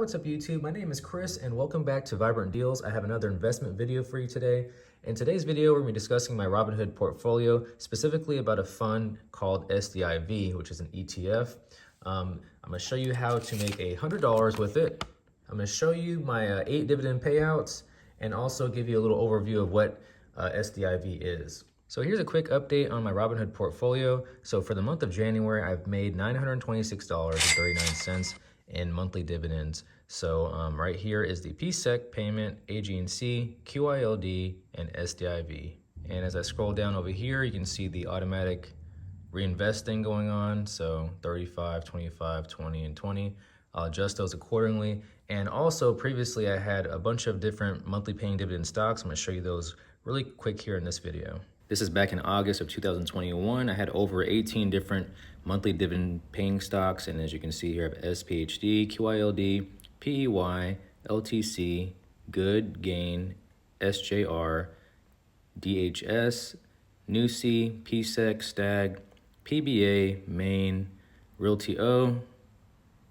what's up YouTube? My name is Chris and welcome back to Vibrant Deals. I have another investment video for you today. In today's video, we're going to be discussing my Robinhood portfolio, specifically about a fund called SDIV, which is an ETF. I'm going to show you how to make $100 with it. I'm going to show you my 8 dividend payouts and also give you a little overview of what SDIV is. So here's a quick update on my Robinhood portfolio. So for the month of January, I've made $926.39 in monthly dividends. So right here is the PSEC payment, AG&C, QYLD, and SDIV. And as I scroll down over here, you can see the automatic reinvesting going on. So 35, 25, 20, and 20. I'll adjust those accordingly. And also previously I had a bunch of different monthly paying dividend stocks. I'm gonna show you those really quick here in this video. This is back in August of 2021. I had over 18 different monthly dividend paying stocks. And as you can see here, I have SPHD, QYLD, PEY, LTC, Good, Gain, SJR, DHS, NUSI, PSEC, STAG, PBA, Main, RYLD,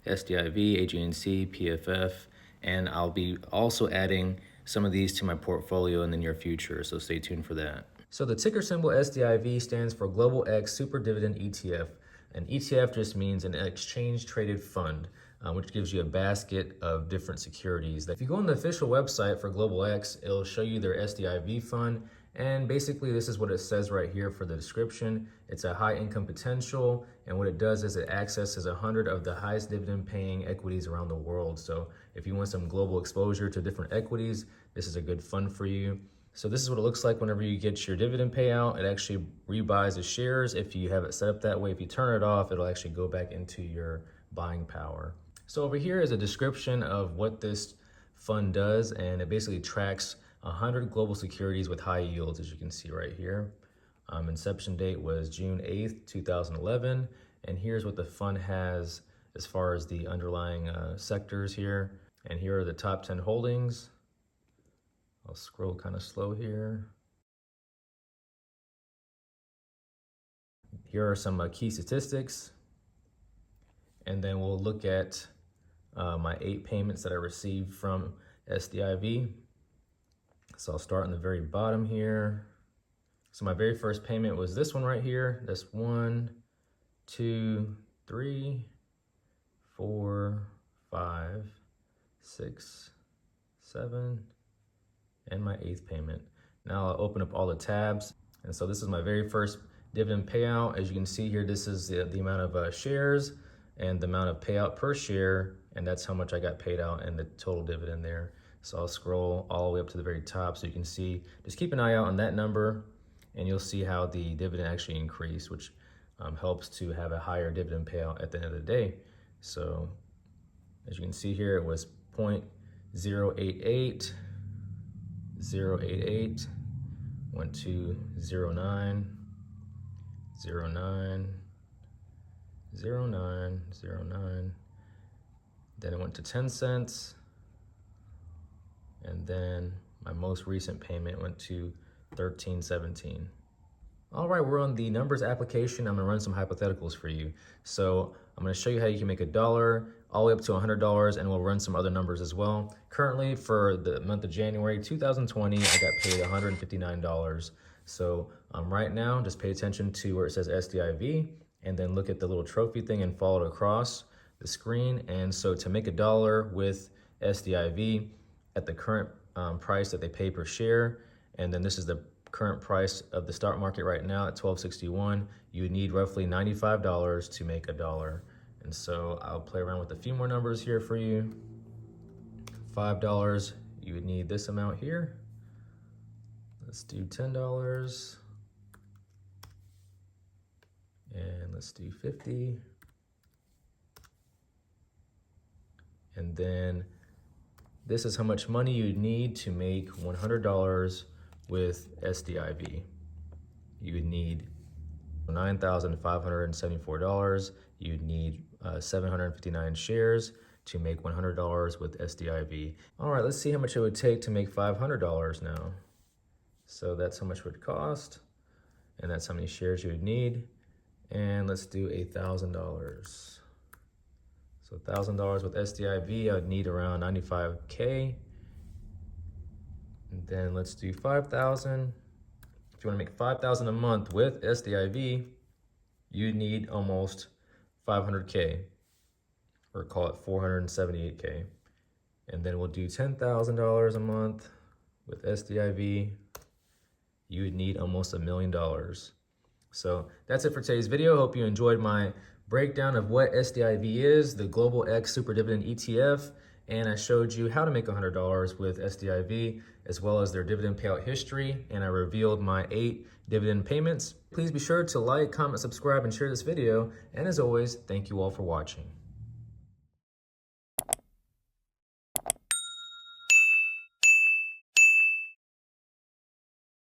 SDIV, AG&C, PFF, and I'll be also adding some of these to my portfolio in the near future, so stay tuned for that. So the ticker symbol SDIV stands for Global X SuperDividend ETF. An ETF just means an exchange traded fund, which gives you a basket of different securities. If you go on the official website for Global X, it'll show you their SDIV fund. And basically this is what it says right here for the description. It's a high income potential. And what it does is it accesses 100 of the highest dividend paying equities around the world. So if you want some global exposure to different equities, this is a good fund for you. So this is what it looks like whenever you get your dividend payout. It actually rebuys the shares. If you have it set up that way, if you turn it off, it'll actually go back into your buying power. So over here is a description of what this fund does, and it basically tracks 100 global securities with high yields, as you can see right here. Inception date was June 8th, 2011. And here's what the fund has as far as the underlying sectors here. And here are the top 10 holdings. I'll scroll kind of slow here. Here are some key statistics. And then we'll look at my 8 payments that I received from SDIV. So I'll start on the very bottom here. So my very first payment was this one right here. That's 1, 2, 3, 4, 5, 6, 7, and my 8th payment. Now I'll open up all the tabs. And so this is my very first dividend payout. As you can see here, this is the amount of shares and the amount of payout per share. And that's how much I got paid out in the total dividend there. So I'll scroll all the way up to the very top so you can see, just keep an eye out on that number and you'll see how the dividend actually increased, which helps to have a higher dividend payout at the end of the day. So as you can see here, it was 0.088, 0.88, went to 0.9, 0.9, 0.9, 0.9, then it went to 10 cents, and then my most recent payment went to $13.17. All right, we're on the numbers application. I'm gonna run some hypotheticals for you. So I'm gonna show you how you can make $1 all the way up to $100, and we'll run some other numbers as well. Currently, for the month of January 2020, I got paid $159. So right now, just pay attention to where it says SDIV, and then look at the little trophy thing and follow it across the screen. And so to make $1 with SDIV at the current price that they pay per share, and then this is the current price of the stock market right now at $12.61, you would need roughly $95 to make $1. And so I'll play around with a few more numbers here for you. $5, you would need this amount here. Let's do $10. And let's do 50. And then this is how much money you need to make $100 with SDIV. You would need $9,574. You'd need 759 shares to make $100 with SDIV. All right, let's see how much it would take to make $500 now. So that's how much it would cost, and that's how many shares you would need. And let's do $1,000. So $1,000 with SDIV, I would need around 95K. And then let's do 5,000. If you want to make 5,000 a month with SDIV, you need almost 500K, or call it 478K. And then we'll do $10,000 a month with SDIV. You would need almost $1 million. So that's it for today's video. Hope you enjoyed my breakdown of what SDIV is, the Global X SuperDividend ETF, and I showed you how to make $100 with SDIV, as well as their dividend payout history, and I revealed my 8 dividend payments. Please be sure to like, comment, subscribe, and share this video, and as always, thank you all for watching.